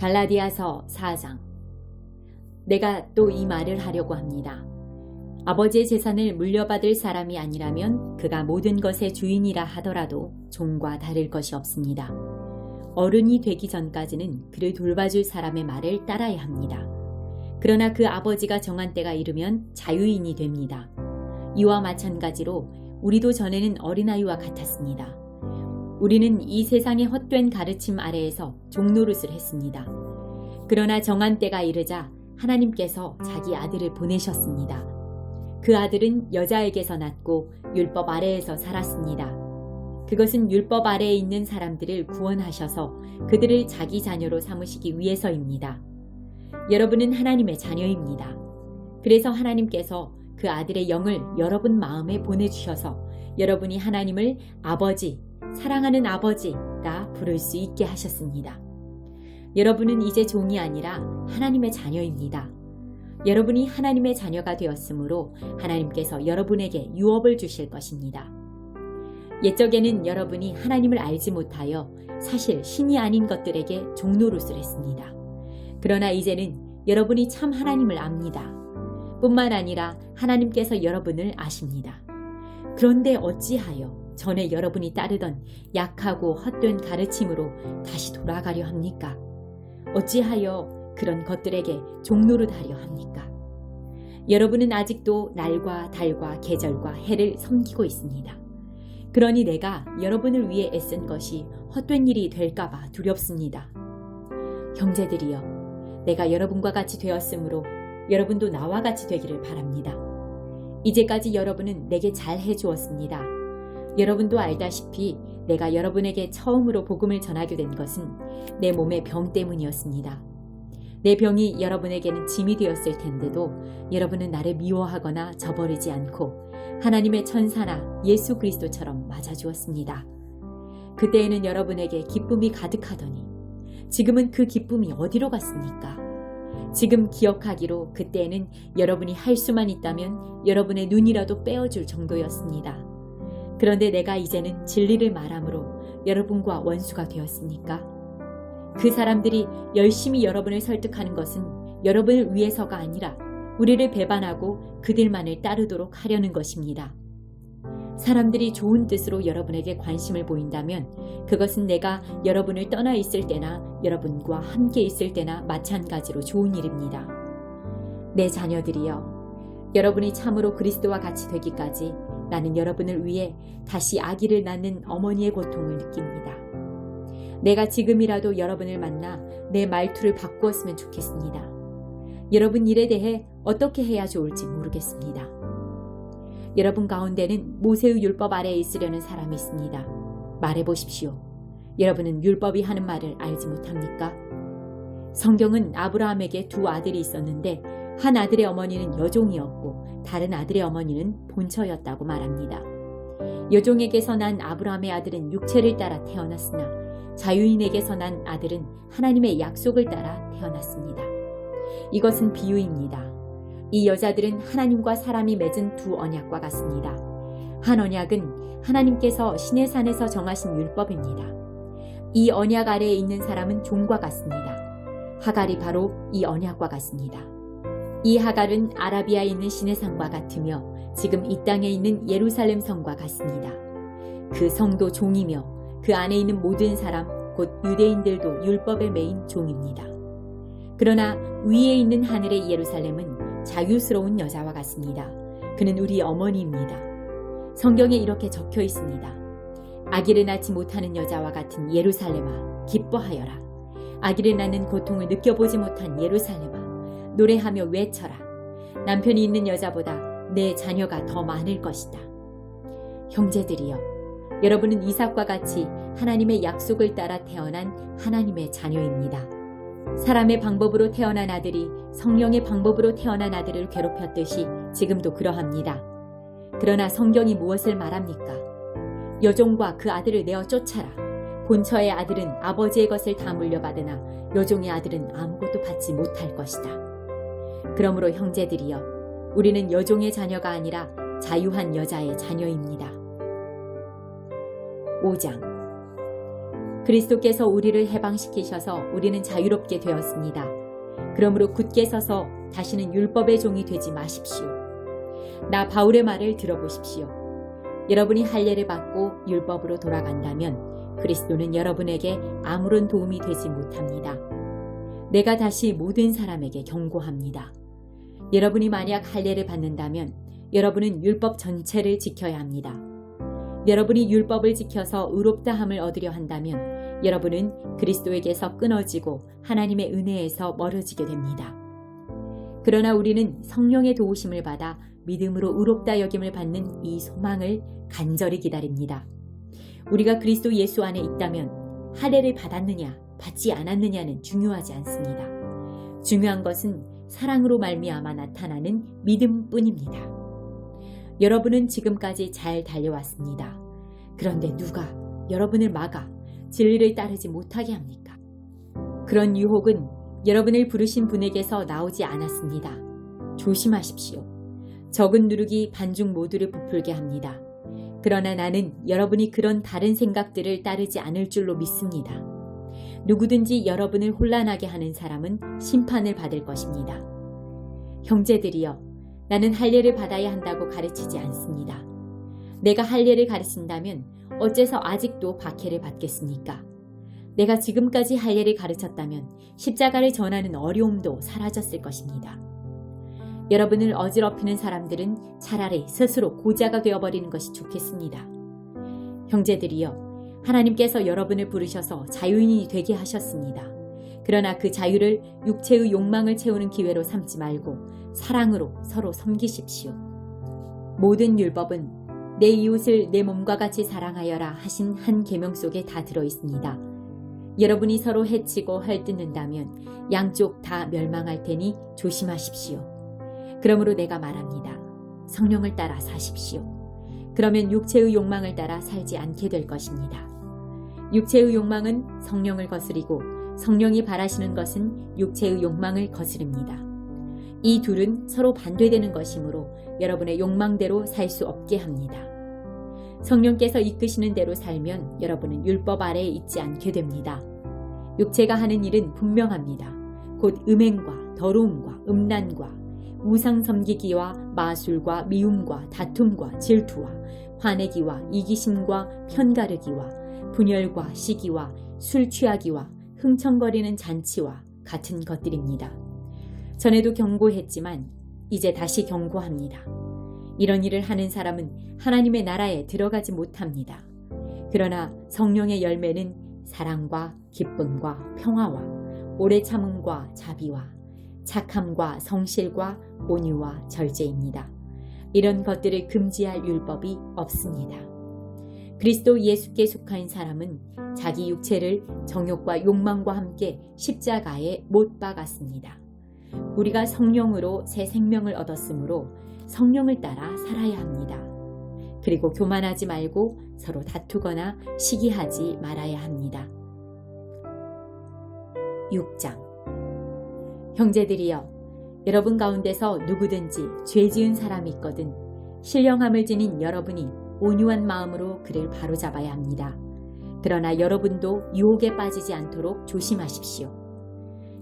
갈라디아서 4장. 내가 또 이 말을 하려고 합니다. 아버지의 재산을 물려받을 사람이 아니라면 그가 모든 것의 주인이라 하더라도 종과 다를 것이 없습니다. 어른이 되기 전까지는 그를 돌봐줄 사람의 말을 따라야 합니다. 그러나 그 아버지가 정한 때가 이르면 자유인이 됩니다. 이와 마찬가지로 우리도 전에는 어린아이와 같았습니다. 우리는 이 세상의 헛된 가르침 아래에서 종노릇을 했습니다. 그러나 정한 때가 이르자 하나님께서 자기 아들을 보내셨습니다. 그 아들은 여자에게서 낳고 율법 아래에서 살았습니다. 그것은 율법 아래에 있는 사람들을 구원하셔서 그들을 자기 자녀로 삼으시기 위해서입니다. 여러분은 하나님의 자녀입니다. 그래서 하나님께서 그 아들의 영을 여러분 마음에 보내주셔서 여러분이 하나님을 아버지, 사랑하는 아버지라 부를 수 있게 하셨습니다. 여러분은 이제 종이 아니라 하나님의 자녀입니다. 여러분이 하나님의 자녀가 되었으므로 하나님께서 여러분에게 유업을 주실 것입니다. 옛적에는 여러분이 하나님을 알지 못하여 사실 신이 아닌 것들에게 종노릇을 했습니다. 그러나 이제는 여러분이 참 하나님을 압니다. 뿐만 아니라 하나님께서 여러분을 아십니다. 그런데 어찌하여 전에 여러분이 따르던 약하고 헛된 가르침으로 다시 돌아가려 합니까? 어찌하여 그런 것들에게 종노릇하려 합니까? 여러분은 아직도 날과 달과 계절과 해를 섬기고 있습니다. 그러니 내가 여러분을 위해 애쓴 것이 헛된 일이 될까봐 두렵습니다. 형제들이여, 내가 여러분과 같이 되었으므로 여러분도 나와 같이 되기를 바랍니다. 이제까지 여러분은 내게 잘 해주었습니다. 여러분도 알다시피 내가 여러분에게 처음으로 복음을 전하게 된 것은 내 몸의 병 때문이었습니다. 내 병이 여러분에게는 짐이 되었을 텐데도 여러분은 나를 미워하거나 저버리지 않고 하나님의 천사나 예수 그리스도처럼 맞아주었습니다. 그때에는 여러분에게 기쁨이 가득하더니 지금은 그 기쁨이 어디로 갔습니까? 지금 기억하기로 그때에는 여러분이 할 수만 있다면 여러분의 눈이라도 빼어줄 정도였습니다. 그런데 내가 이제는 진리를 말함으로 여러분과 원수가 되었습니까? 그 사람들이 열심히 여러분을 설득하는 것은 여러분을 위해서가 아니라 우리를 배반하고 그들만을 따르도록 하려는 것입니다. 사람들이 좋은 뜻으로 여러분에게 관심을 보인다면 그것은 내가 여러분을 떠나 있을 때나 여러분과 함께 있을 때나 마찬가지로 좋은 일입니다. 내 자녀들이여, 여러분이 참으로 그리스도와 같이 되기까지 나는 여러분을 위해 다시 아기를 낳는 어머니의 고통을 느낍니다. 내가 지금이라도 여러분을 만나 내 말투를 바꾸었으면 좋겠습니다. 여러분 일에 대해 어떻게 해야 좋을지 모르겠습니다. 여러분 가운데는 모세의 율법 아래에 있으려는 사람이 있습니다. 말해보십시오. 여러분은 율법이 하는 말을 알지 못합니까? 성경은 아브라함에게 두 아들이 있었는데 한 아들의 어머니는 여종이었고 다른 아들의 어머니는 본처였다고 말합니다. 여종에게서 난 아브라함의 아들은 육체를 따라 태어났으나 자유인에게서 난 아들은 하나님의 약속을 따라 태어났습니다. 이것은 비유입니다. 이 여자들은 하나님과 사람이 맺은 두 언약과 같습니다. 한 언약은 하나님께서 시내산에서 정하신 율법입니다. 이 언약 아래에 있는 사람은 종과 같습니다. 하갈이 바로 이 언약과 같습니다. 이 하갈은 아라비아에 있는 시내산과 같으며 지금 이 땅에 있는 예루살렘 성과 같습니다. 그 성도 종이며 그 안에 있는 모든 사람 곧 유대인들도 율법에 매인 종입니다. 그러나 위에 있는 하늘의 예루살렘은 자유스러운 여자와 같습니다. 그는 우리 어머니입니다. 성경에 이렇게 적혀 있습니다. 아기를 낳지 못하는 여자와 같은 예루살렘아, 기뻐하여라. 아기를 낳는 고통을 느껴보지 못한 예루살렘아, 노래하며 외쳐라. 남편이 있는 여자보다 내 자녀가 더 많을 것이다. 형제들이여, 여러분은 이삭과 같이 하나님의 약속을 따라 태어난 하나님의 자녀입니다. 사람의 방법으로 태어난 아들이 성령의 방법으로 태어난 아들을 괴롭혔듯이 지금도 그러합니다. 그러나 성경이 무엇을 말합니까? 여종과 그 아들을 내어 쫓아라. 본처의 아들은 아버지의 것을 다 물려받으나 여종의 아들은 아무것도 받지 못할 것이다. 그러므로 형제들이여, 우리는 여종의 자녀가 아니라 자유한 여자의 자녀입니다. 5장. 그리스도께서 우리를 해방시키셔서 우리는 자유롭게 되었습니다. 그러므로 굳게 서서 다시는 율법의 종이 되지 마십시오. 나 바울의 말을 들어보십시오. 여러분이 할례를 받고 율법으로 돌아간다면 그리스도는 여러분에게 아무런 도움이 되지 못합니다. 내가 다시 모든 사람에게 경고합니다. 여러분이 만약 할례를 받는다면 여러분은 율법 전체를 지켜야 합니다. 여러분이 율법을 지켜서 의롭다함을 얻으려 한다면 여러분은 그리스도에게서 끊어지고 하나님의 은혜에서 멀어지게 됩니다. 그러나 우리는 성령의 도우심을 받아 믿음으로 의롭다 여김을 받는 이 소망을 간절히 기다립니다. 우리가 그리스도 예수 안에 있다면 할례를 받았느냐 받지 않았느냐는 중요하지 않습니다. 중요한 것은 사랑으로 말미암아 나타나는 믿음뿐입니다. 여러분은 지금까지 잘 달려왔습니다. 그런데 누가 여러분을 막아 진리를 따르지 못하게 합니까? 그런 유혹은 여러분을 부르신 분에게서 나오지 않았습니다. 조심하십시오. 적은 누룩이 반중 모두를 부풀게 합니다. 그러나 나는 여러분이 그런 다른 생각들을 따르지 않을 줄로 믿습니다. 누구든지 여러분을 혼란하게 하는 사람은 심판을 받을 것입니다. 형제들이여, 나는 할례를 받아야 한다고 가르치지 않습니다. 내가 할례를 가르친다면 어째서 아직도 박해를 받겠습니까? 내가 지금까지 할례를 가르쳤다면 십자가를 전하는 어려움도 사라졌을 것입니다. 여러분을 어지럽히는 사람들은 차라리 스스로 고자가 되어버리는 것이 좋겠습니다. 형제들이여, 하나님께서 여러분을 부르셔서 자유인이 되게 하셨습니다. 그러나 그 자유를 육체의 욕망을 채우는 기회로 삼지 말고 사랑으로 서로 섬기십시오. 모든 율법은 내 이웃을 내 몸과 같이 사랑하여라 하신 한 계명 속에 다 들어 있습니다. 여러분이 서로 해치고 헐뜯는다면 양쪽 다 멸망할 테니 조심하십시오. 그러므로 내가 말합니다. 성령을 따라 사십시오. 그러면 육체의 욕망을 따라 살지 않게 될 것입니다. 육체의 욕망은 성령을 거스리고 성령이 바라시는 것은 육체의 욕망을 거스릅니다. 이 둘은 서로 반대되는 것이므로 여러분의 욕망대로 살 수 없게 합니다. 성령께서 이끄시는 대로 살면 여러분은 율법 아래에 있지 않게 됩니다. 육체가 하는 일은 분명합니다. 곧 음행과 더러움과 음란과 우상 섬기기와 마술과 미움과 다툼과 질투와 화내기와 이기심과 편가르기와 분열과 시기와 술 취하기와 흥청거리는 잔치와 같은 것들입니다. 전에도 경고했지만 이제 다시 경고합니다. 이런 일을 하는 사람은 하나님의 나라에 들어가지 못합니다. 그러나 성령의 열매는 사랑과 기쁨과 평화와 오래 참음과 자비와 착함과 성실과 온유와 절제입니다. 이런 것들을 금지할 율법이 없습니다. 그리스도 예수께 속한 사람은 자기 육체를 정욕과 욕망과 함께 십자가에 못 박았습니다. 우리가 성령으로 새 생명을 얻었으므로 성령을 따라 살아야 합니다. 그리고 교만하지 말고 서로 다투거나 시기하지 말아야 합니다. 6장. 형제들이여, 여러분 가운데서 누구든지 죄 지은 사람이 있거든 신령함을 지닌 여러분이 온유한 마음으로 그를 바로잡아야 합니다. 그러나 여러분도 유혹에 빠지지 않도록 조심하십시오.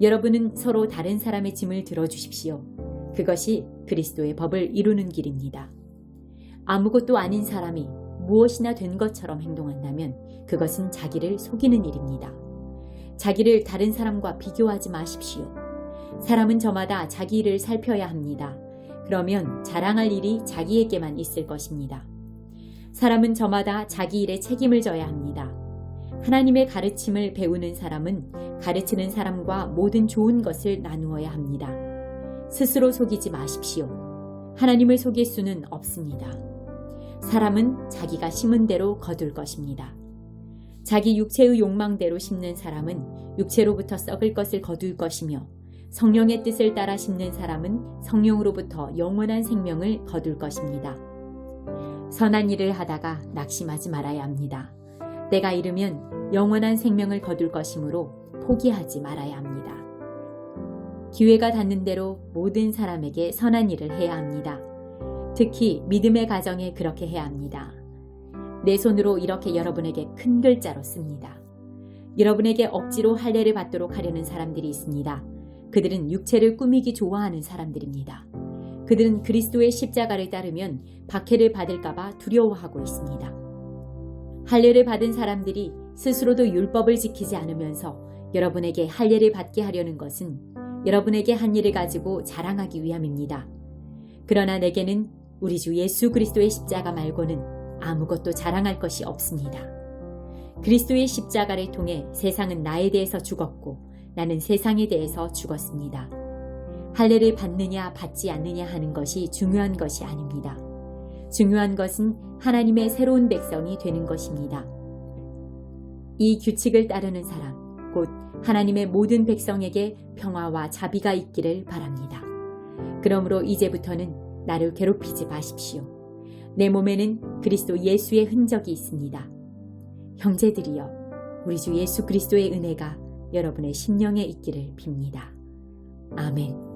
여러분은 서로 다른 사람의 짐을 들어주십시오. 그것이 그리스도의 법을 이루는 길입니다. 아무것도 아닌 사람이 무엇이나 된 것처럼 행동한다면 그것은 자기를 속이는 일입니다. 자기를 다른 사람과 비교하지 마십시오. 사람은 저마다 자기 일을 살펴야 합니다. 그러면 자랑할 일이 자기에게만 있을 것입니다. 사람은 저마다 자기 일에 책임을 져야 합니다. 하나님의 가르침을 배우는 사람은 가르치는 사람과 모든 좋은 것을 나누어야 합니다. 스스로 속이지 마십시오. 하나님을 속일 수는 없습니다. 사람은 자기가 심은 대로 거둘 것입니다. 자기 육체의 욕망대로 심는 사람은 육체로부터 썩을 것을 거둘 것이며 성령의 뜻을 따라 심는 사람은 성령으로부터 영원한 생명을 거둘 것입니다. 선한 일을 하다가 낙심하지 말아야 합니다. 때가 이르면 영원한 생명을 거둘 것이므로 포기하지 말아야 합니다. 기회가 닿는 대로 모든 사람에게 선한 일을 해야 합니다. 특히 믿음의 가정에 그렇게 해야 합니다. 내 손으로 이렇게 여러분에게 큰 글자로 씁니다. 여러분에게 억지로 할례를 받도록 하려는 사람들이 있습니다. 그들은 육체를 꾸미기 좋아하는 사람들입니다. 그들은 그리스도의 십자가를 따르면 박해를 받을까봐 두려워하고 있습니다. 할례를 받은 사람들이 스스로도 율법을 지키지 않으면서 여러분에게 할례를 받게 하려는 것은 여러분에게 한 일을 가지고 자랑하기 위함입니다. 그러나 내게는 우리 주 예수 그리스도의 십자가 말고는 아무것도 자랑할 것이 없습니다. 그리스도의 십자가를 통해 세상은 나에 대해서 죽었고 나는 세상에 대해서 죽었습니다. 할례를 받느냐 받지 않느냐 하는 것이 중요한 것이 아닙니다. 중요한 것은 하나님의 새로운 백성이 되는 것입니다. 이 규칙을 따르는 사람, 곧 하나님의 모든 백성에게 평화와 자비가 있기를 바랍니다. 그러므로 이제부터는 나를 괴롭히지 마십시오. 내 몸에는 그리스도 예수의 흔적이 있습니다. 형제들이여, 우리 주 예수 그리스도의 은혜가 여러분의 심령에 있기를 빕니다. 아멘.